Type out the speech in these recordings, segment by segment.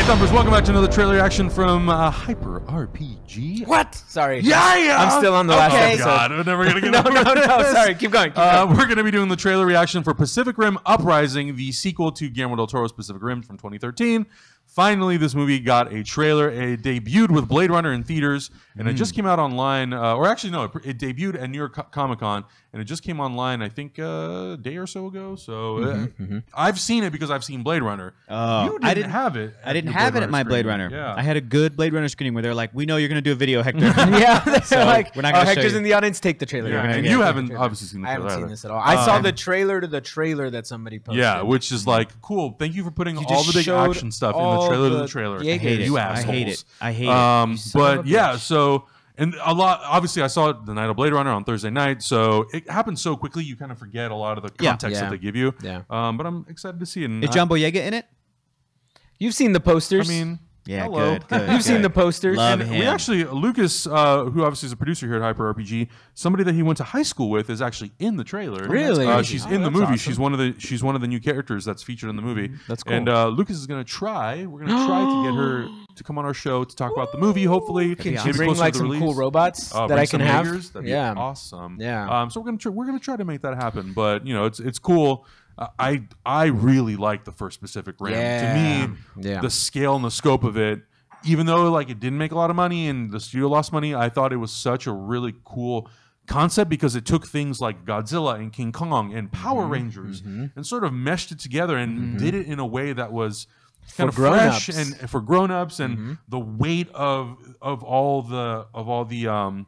Hey Thumpers, welcome back to another trailer reaction from Hyper RPG. What? Sorry. Yeah! I'm still on the last episode. God, we're never gonna get No, sorry, keep going. We're gonna be doing the trailer reaction for Pacific Rim Uprising, the sequel to Guillermo del Toro's Pacific Rim from 2013. Finally, this movie got a trailer. It debuted with Blade Runner in theaters, and it just came out online. Or actually, no, it debuted at New York Comic Con, and it just came online, I think, a day or so ago. So I've seen it because I've seen Blade Runner. You didn't have it. I didn't have it at my Blade Runner. Yeah. I had a good Blade Runner screening where they're like, "We know you're going to do a video, Hector." Yeah, they're So, like, we're not gonna show Hector's you. in the audience. Take the trailer. Yeah, You're and gonna you get haven't the obviously seen the I trailer. haven't seen either. this at all. I saw the trailer to the trailer that somebody posted. Yeah, which is like, cool. Thank you for putting You all just the big showed action stuff in the all trailer to the the trailer. Jaegers. I hate it. You I assholes. hate it. I hate it. You son But of a yeah, bitch. so and a lot. Obviously, I saw it the night of Blade Runner on Thursday night, so it happened so quickly. You kind of forget a lot of the context Yeah. that they give you. Yeah. But I'm excited to see it. And Is John Boyega in it? You've seen the posters. I mean, Yeah, hello. good. You've seen the posters. Love And him. we actually, Lucas, who obviously is a producer here at Hyper RPG, somebody that he went to high school with, is actually in the trailer. Really? She's Oh, in the that's movie. awesome. She's one of the new characters that's featured in the movie. That's cool. And Lucas is gonna try. We're gonna try to get her to come on our show to talk about the movie. Hopefully, Can maybe she bring closer to like the some release. cool robots that Bring I can some have? Jaegers. That'd be Yeah. awesome. Yeah. So we're gonna try to make that happen. But you know, it's cool. I really like the first Pacific Rim. Yeah. To me, Yeah. the scale and the scope of it, even though like it didn't make a lot of money and the studio lost money, I thought it was such a really cool concept because it took things like Godzilla and King Kong and Power Rangers and sort of meshed it together and did it in a way that was kind of fresh grown-ups. and for grown-ups and the weight of all the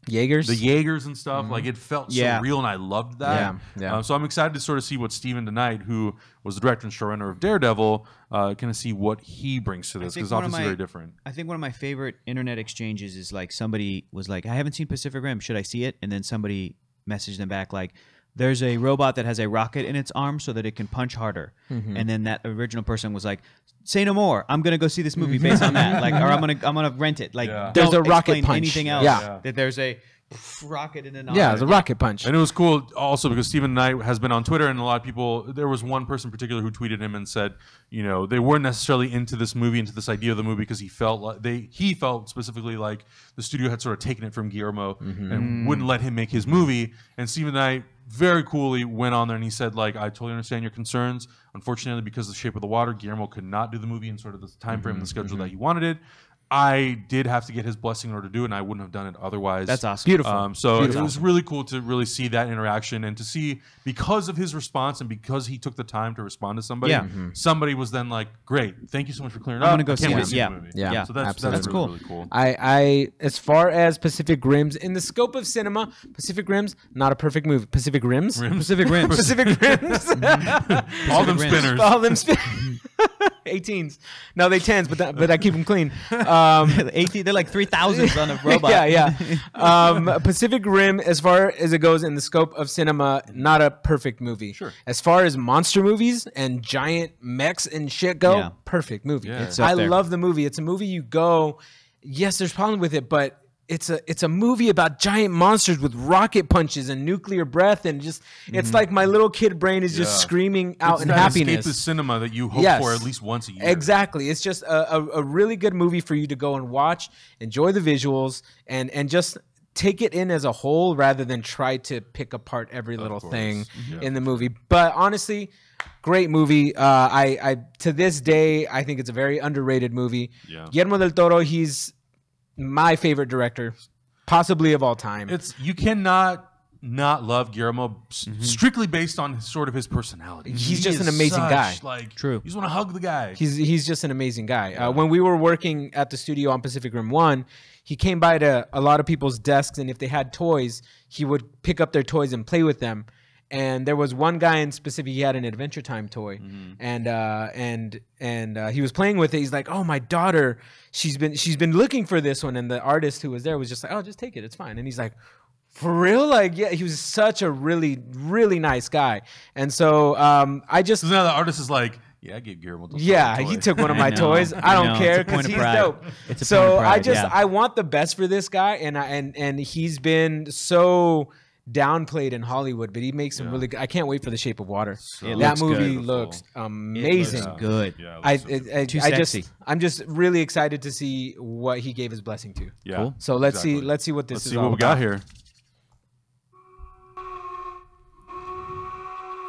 Jaegers. the Jaegers and stuff. Like it felt so real, and I loved that. Yeah. So I'm excited to sort of see what Steven DeKnight, who was the director and showrunner of Daredevil, kind of see what he brings to this, because obviously very different. I think one of my favorite internet exchanges is like somebody was like, "I haven't seen Pacific Rim. Should I see it?" And then somebody messaged them back like, "There's a robot that has a rocket in its arm so that it can punch harder." And then that original person was like, "Say no more. I'm gonna go see this movie based on that. Like, or I'm gonna rent it. Like, Yeah. There's don't a rocket explain punch. anything else. Yeah. That there's a rocket in an arm. Yeah, the rocket punch. And it was cool also because Steven Knight has been on Twitter, and a lot of people, there was one person in particular who tweeted him and said, you know, they weren't necessarily into this movie, into this idea of the movie, because he felt specifically like the studio had sort of taken it from Guillermo and wouldn't let him make his movie. And Steven Knight very coolly went on there and he said, like, I totally understand your concerns. Unfortunately, because of the shape of the water, Guillermo could not do the movie in sort of the time frame and the schedule that he wanted it. I did have to get his blessing in order to do it, and I wouldn't have done it otherwise. That's awesome. Beautiful. So it was really cool to really see that interaction and to see, because of his response and because he took the time to respond to somebody, somebody was then like, great, thank you so much for clearing up. I'm gonna go I can't see wait it. to see Yeah. the movie. Yeah. So that's Absolutely. really, That's cool. really cool. I as far as Pacific Rims in the scope of cinema, Pacific Rims not a perfect movie. Pacific Rims, Pacific Rim. Pacific Rims, All them Rims. spinners. all them 18s. No, they 10s, but I keep them clean. 18. They're like 3,000s on a robot. Yeah. Pacific Rim, as far as it goes in the scope of cinema, not a perfect movie. Sure. As far as monster movies and giant mechs and shit go, perfect movie. Yeah. It's up I there. love the movie. It's a movie you go, yes, there's problem with it, but it's a movie about giant monsters with rocket punches and nuclear breath, and just it's like my little kid brain is just screaming out It's in that happiness. escapist cinema that you hope for at least once a year. Exactly. It's just a really good movie for you to go and watch, enjoy the visuals, and just take it in as a whole rather than try to pick apart every little thing in the movie. But honestly, great movie. I to this day, I think it's a very underrated movie. Yeah. Guillermo del Toro, he's my favorite director, possibly of all time. You cannot not love Guillermo strictly based on sort of his personality. He's He just is an amazing guy. Like, True. You just want to hug the guy. He's just an amazing guy. When we were working at the studio on Pacific Rim 1, he came by to a lot of people's desks, and if they had toys, he would pick up their toys and play with them. And there was one guy in specific, he had an Adventure Time toy, and he was playing with it. He's like, "Oh, my daughter, she's been looking for this one." And the artist who was there was just like, "Oh, just take it, it's fine." And he's like, "For real?" Like, yeah, he was such a really, really nice guy. And so I just So now the artist is like, yeah, I gave Guillermo del Toro yeah, a toy. he took one of my know, toys. I don't know. care It's a point because of he's pride. dope. It's a So point of pride, I just yeah. I want the best for this guy, and he's been so downplayed in Hollywood, but he makes some really good. I can't wait for The Shape of Water. It That looks movie good. looks amazing. It looks good. Yeah, it looks so good. I sexy. I'm just really excited to see what he gave his blessing to. Yeah. Cool. So let's see what this Let's is see all what we about. got here.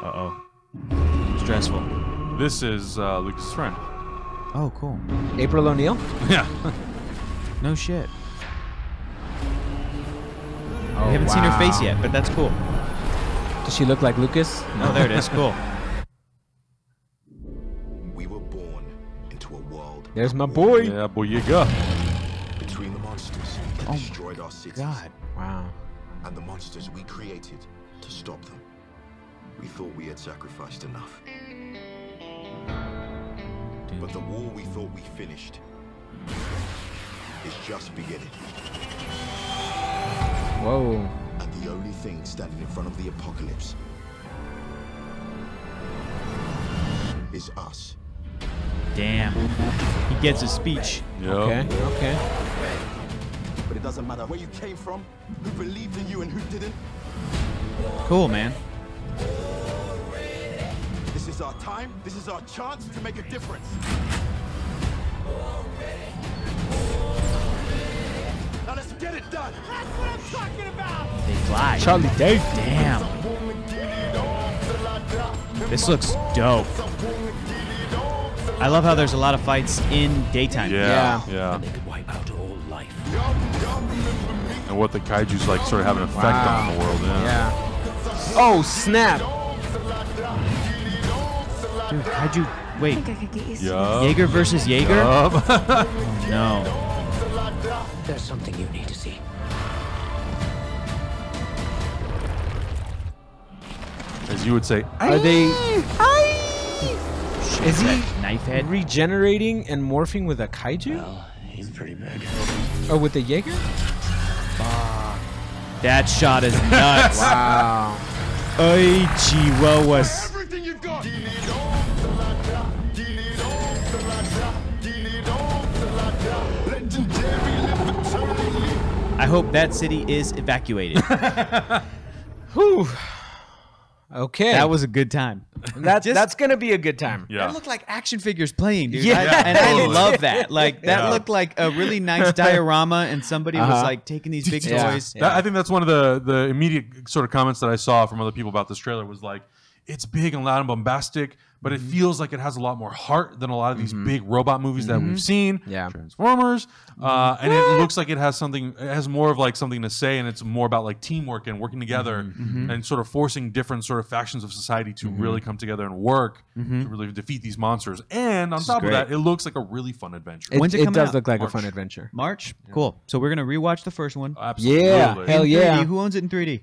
Uh-oh. Stressful. This is Lucas' friend. Oh, cool. April O'Neil. Yeah. No shit. Oh, We haven't seen her face yet, but that's cool. Does she look like Lucas? Oh, there it is. Cool. We were born into a world There's my boy. Yeah, boy, you go. between the monsters that Oh destroyed our cities God. Wow. and the monsters we created to stop them. We thought we had sacrificed enough. But the war we thought we finished is just beginning. Whoa. And the only thing standing in front of the apocalypse is us. Damn. He gets his speech. Yep. Okay. But it doesn't matter where you came from, who believed in you and who didn't. Cool, man. This is our time. This is our chance to make a difference. Now let's get it done. That's what I'm talking about. They fly. Charlie Day. Damn. This looks dope. I love how there's a lot of fights in daytime. Yeah. They could wipe out all life. And what the kaiju's like sort of have an effect on the world. Yeah. Oh snap! Dude, how'd you... Wait. I could get you some. Yup. Jaeger versus Jaeger? Yup. Oh, no. There's something you need to see. As you would say, Are they? Is he That knife head? regenerating and morphing with a kaiju? Well, he's pretty big. Or with the Jaeger? That shot is nuts. Wow. Ay, chihuahuas. Everything you've got. I hope that city is evacuated. Whew. Okay. That was a good time. that's gonna be a good time. yeah. That looked like action figures playing, dude. Yeah. And I Totally. love that. Like, that Yeah. looked like a really nice diorama, and somebody was Uh-huh. like taking these big Yeah. toys. That, I think that's one of the immediate sort of comments that I saw from other people about this trailer was like, it's big and loud and bombastic, but it feels like it has a lot more heart than a lot of these big robot movies that we've seen. Yeah. Transformers. And it looks like it has something, it has more of like something to say, and it's more about like teamwork and working together and sort of forcing different sort of factions of society to really come together and work to really defeat these monsters. And on top of great. that, it looks like a really fun adventure. When's it It coming does out? look like March. a fun adventure. March? Cool. So we're going to rewatch the first one. Absolutely. Yeah. Hell In yeah. 3D. Who owns it in 3D?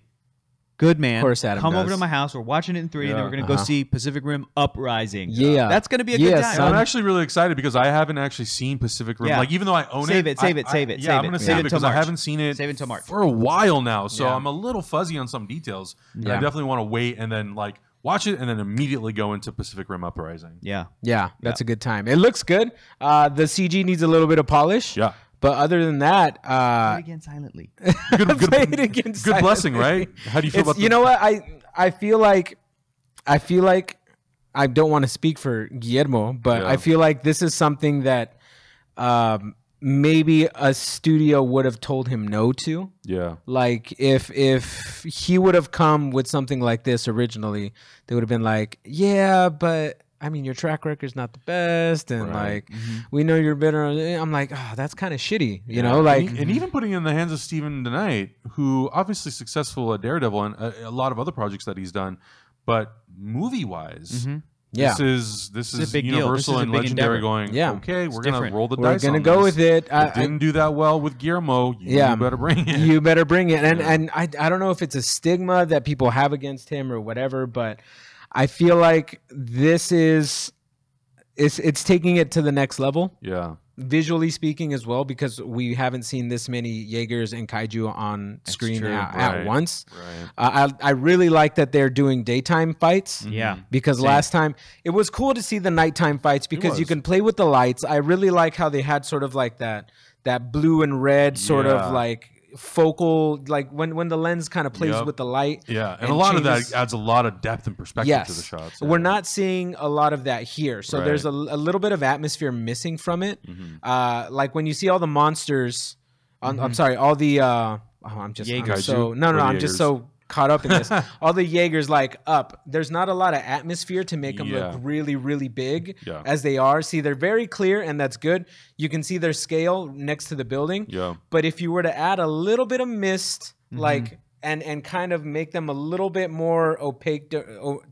Good, man. Of course Adam Come over does. to my house. We're watching it in 3D, and then Yeah. we're going to go see Pacific Rim Uprising. Yeah. That's going to be a Yeah, good time. son. I'm actually really excited because I haven't actually seen Pacific Rim. Yeah. Like, even though I own Save it, it, save it, I- save it, Yeah, save I'm it. gonna Save save it it till because I March. haven't seen it. Save it till March. for a while now. So Yeah. I'm a little fuzzy on some details. And I Yeah. definitely want to wait and then like watch it and then immediately go into Pacific Rim Uprising. Yeah. Yeah, that's a good time. It looks good. The CG needs a little bit of polish. Yeah. But other than that, Play it again silently. Good, play it again good blessing, right? How do you feel It's- about you know what? I feel like I don't want to speak for Guillermo, but Yeah. I feel like this is something that maybe a studio would have told him no to. Yeah. Like if he would have come with something like this originally, they would have been like, yeah, but I mean your track record's not the best, and Right. like we know you're better. I'm like, oh, that's kind of shitty, you know, like. and even putting it in the hands of Stephen DeKnight, who obviously successful at Daredevil and a lot of other projects that he's done, but movie wise, Yeah. this a is big deal. This Universal is a and big Legendary endeavor. going. Yeah. Okay, we're It's gonna different. roll the We're dice. gonna on go this. with it. It didn't do that well with Guillermo. Yeah. You better bring it. You better bring it. And I don't know if it's a stigma that people have against him or whatever, but I feel like this is it's taking it to the next level, Yeah. visually speaking as well, because we haven't seen this many Jaegers and kaiju on screen true. at Right. once. Right. I really like that they're doing daytime fights. Yeah. Because last time it was cool to see the nighttime fights because you was. can play with the lights. I really like how they had sort of like that blue and red sort Yeah. of like focal, like when the lens kind of plays Yep. with the light. Yeah, and a lot of changes- that adds a lot of depth and perspective Yes, to the shots. we're not seeing a lot of that here. So Right. there's a little bit of atmosphere missing from it. Like when you see all the monsters, I'm sorry, all the I'm just I'm Jaegers. so no, Or I'm just Jaegers. so caught up in this. All the Jaegers like up. There's not a lot of atmosphere to make them Yeah. look really, really big Yeah. as they are. See, they're very clear, and that's good. You can see their scale next to the building. Yeah. But if you were to add a little bit of mist, like and kind of make them a little bit more opaque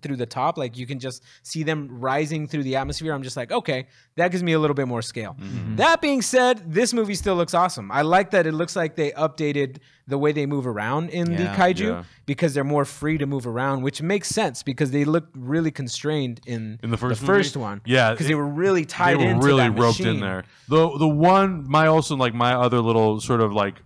through the top, like you can just see them rising through the atmosphere, I'm just like, okay, that gives me a little bit more scale. That being said, this movie still looks awesome. I like that it looks like they updated the way they move around in the Yeah. kaiju Yeah. because they're more free to move around, which makes sense because they looked really constrained in In the first movie? one. Yeah, because they were really tied They were into really that roped machine. in there. The one my other little sort of like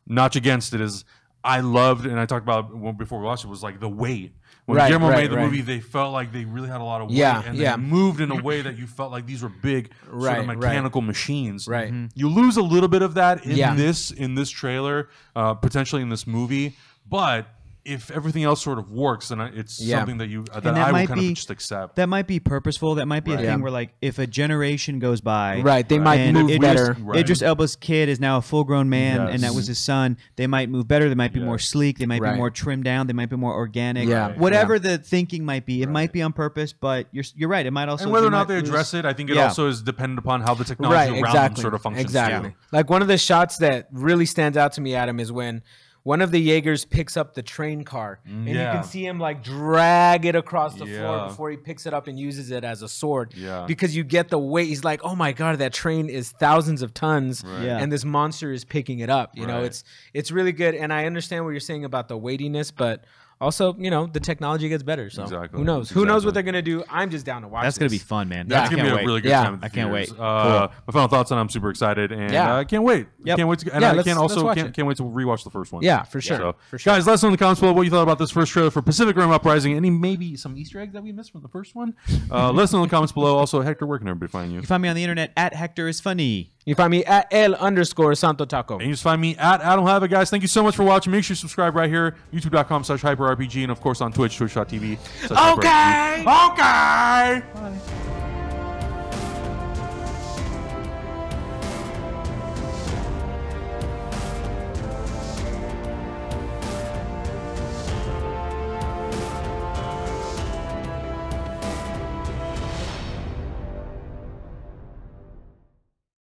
notch against it is I loved, and I talked about before we watched it, was like the weight. When Right, Guillermo right, made the right. movie, they felt like they really had a lot of weight, Yeah, and yeah. they moved in a way that you felt like these were big, sort Right, of right. mechanical machines. Right. You lose a little bit of that in Yeah. this trailer, potentially in this movie, but if everything else sort of works, then it's Yeah. something that you that that I will might kind be- of just accept. That might be purposeful. That might be Right. a thing Yeah. where, like, if a generation goes by, Right, they might and move Idris- better. Right. Idris Elba's kid is now a full-grown man, Yes. and that was his son. They might move better. They might be more Yes. sleek. They might Right. be more trimmed down. They might be more organic. Yeah. Whatever the thinking might be, it might be on purpose. But you're right. It might also And whether or they not might they lose- address it, I think it Yeah. also is dependent upon how the technology Right, around exactly. them sort of functions. Exactly. too. Like one of the shots that really stands out to me, Adam, is when one of the Jaegers picks up the train car, and you yeah. can see him like drag it across the floor Yeah. before he picks it up and uses it as a sword. Yeah. Because you get the weight. He's like, oh my god, that train is thousands of tons, Yeah. and this monster is picking it up. You know, Right. it's really good, and I understand what you're saying about the weightiness, but also, you know, the technology gets better. So Exactly. who knows? Who knows Exactly. what they're gonna do? I'm just down to watch. That's gonna be this. fun, man. Yeah. It's I gonna can't be wait. a really good Yeah. time. At the I can't theaters. wait. My final thoughts on it, I'm super excited, and Yeah. I can't wait. Yep. Can't wait to, and Yeah, I let's- can't also let's watch can't, it. can't wait to rewatch the first one. Yeah, for sure. So, For sure. guys, let us know in the comments below what you thought about this first trailer for Pacific Rim Uprising. Any maybe some Easter eggs that we missed from the first one? Let us know in the comments below. Also, Hector, where can everybody find you? You find me on the internet at Hector is funny. You find me at @L_Santo Taco. And you just find me at Adam Have It, guys. Thank you so much for watching. Make sure you subscribe right here, youtube.com/hyperrpg, and of course on Twitch, twitch.tv. Okay. Okay. Bye.